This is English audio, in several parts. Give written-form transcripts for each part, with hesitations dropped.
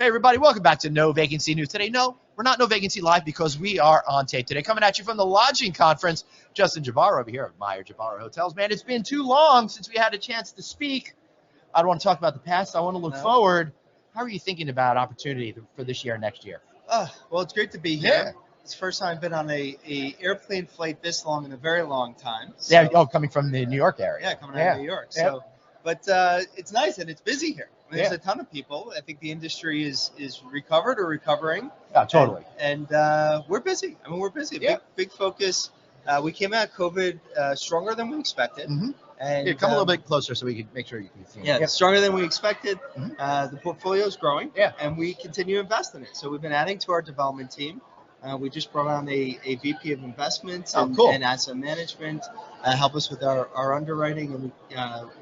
Hey, everybody, welcome back to No Vacancy News. Today, no, we're not No Vacancy Live because we are on tape today. Coming at you from the lodging conference, Justin Jabara over here at Meyer Jabara Hotels. Man, it's been too long since we had a chance to speak. I don't want to talk about the past. I want to look forward. How are you thinking about opportunity for this year and next year? Well, it's great to be here. Yeah. It's the first time I've been on a airplane flight this long in a very long time. So, yeah, coming from the New York area. Yeah, coming out of New York. So, but it's nice and it's busy here. There's a ton of people. I think the industry is recovered or recovering. Yeah, totally. And we're busy. I mean, we're busy. Big focus. We came out of COVID stronger than we expected. Mm-hmm. And come a little bit closer so we can make sure you can see. Yeah, stronger than we expected. Mm-hmm. The portfolio is growing. Yeah. And we continue to invest in it. So we've been adding to our development team. We just brought on a VP of investments and asset management, help us with our underwriting, and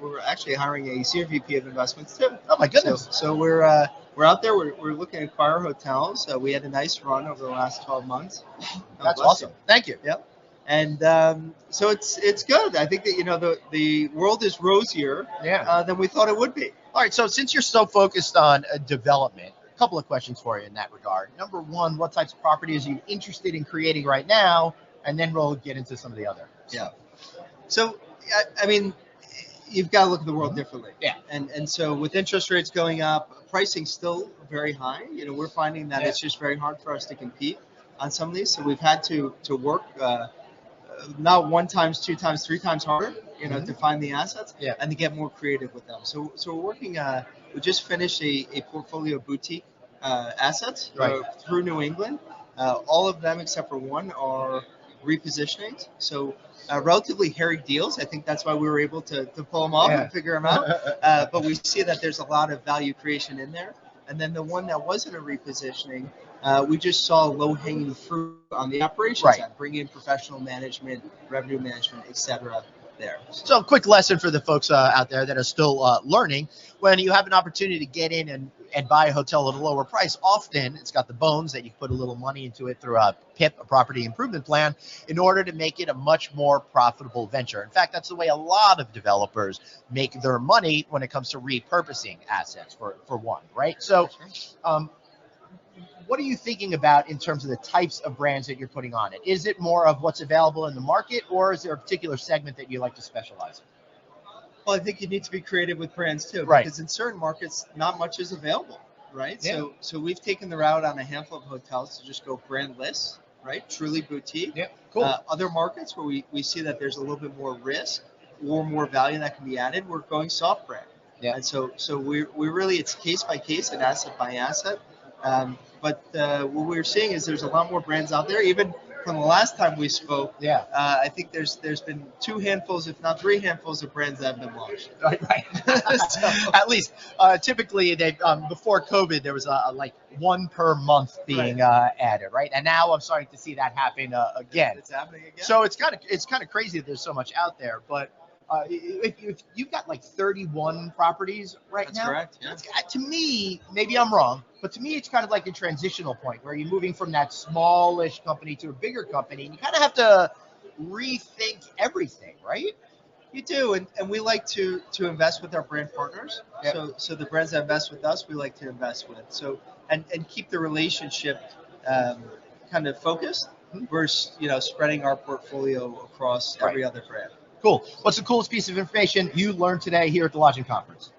we're actually hiring a senior VP of investments too. Oh my goodness! So we're out there. We're looking to acquire hotels. We had a nice run over the last 12 months. That's awesome. Thank you. Yep. And so it's good. I think that the world is rosier than we thought it would be. All right. So since you're so focused on development, a couple of questions for you in that regard. Number one, what types of properties are you interested in creating right now? And then we'll get into some of the other stuff. So, I mean, you've got to look at the world differently. Yeah. And so with interest rates going up, pricing still very high. We're finding that it's just very hard for us to compete on some of these. So we've had to work not one times, two times, three times harder, to find the assets and to get more creative with them. So we're working. We just finished a portfolio of boutique assets through New England. All of them except for one are repositionings. So relatively hairy deals. I think that's why we were able to pull them off and figure them out. But we see that there's a lot of value creation in there. And then the one that wasn't a repositioning, we just saw low-hanging fruit on the operations side, bring in professional management, revenue management, et cetera. There. So a quick lesson for the folks out there that are still learning. When you have an opportunity to get in and buy a hotel at a lower price, often it's got the bones that you put a little money into it through a PIP, a property improvement plan, in order to make it a much more profitable venture. In fact, that's the way a lot of developers make their money when it comes to repurposing assets, for one, right? So what are you thinking about in terms of the types of brands that you're putting on it? Is it more of what's available in the market, or is there a particular segment that you like to specialize in? Well, I think you need to be creative with brands too, because in certain markets, not much is available, right? Yeah. So we've taken the route on a handful of hotels to just go brandless, right? Truly boutique. Yeah, cool. Other markets where we see that there's a little bit more risk or more value that can be added, we're going soft brand. Yeah. And so we really, it's case by case and asset by asset. But what we're seeing is there's a lot more brands out there. Even from the last time we spoke, I think there's been two handfuls, if not three handfuls, of brands that have been launched. Right. So, at least, typically, they before COVID, there was like one per month being added, right? And now I'm starting to see that happen again. It's happening again. So it's kind of crazy that there's so much out there, but. If you've got like 31 properties now. That's correct. Yeah. To me, maybe I'm wrong, but to me, it's kind of like a transitional point where you're moving from that smallish company to a bigger company, and you kind of have to rethink everything, right? You do, and we like to invest with our brand partners. Yep. So the brands that invest with us, we like to invest with. So and keep the relationship kind of focused versus spreading our portfolio across every other brand. Cool. What's the coolest piece of information you learned today here at the lodging conference?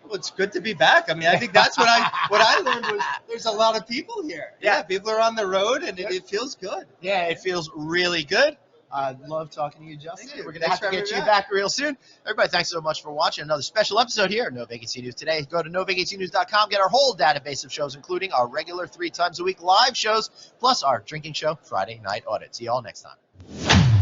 Well, it's good to be back. I mean, I think that's what I learned was there's a lot of people here. Yeah, people are on the road, and it feels good. Yeah, it feels really good. I love talking to you, Justin. Thank you. We're going to have to get you back real soon. Everybody, thanks so much for watching another special episode here at No Vacancy News today. Go to novacancynews.com, get our whole database of shows, including our regular 3 times a week live shows, plus our drinking show, Friday Night Audit. See you all next time.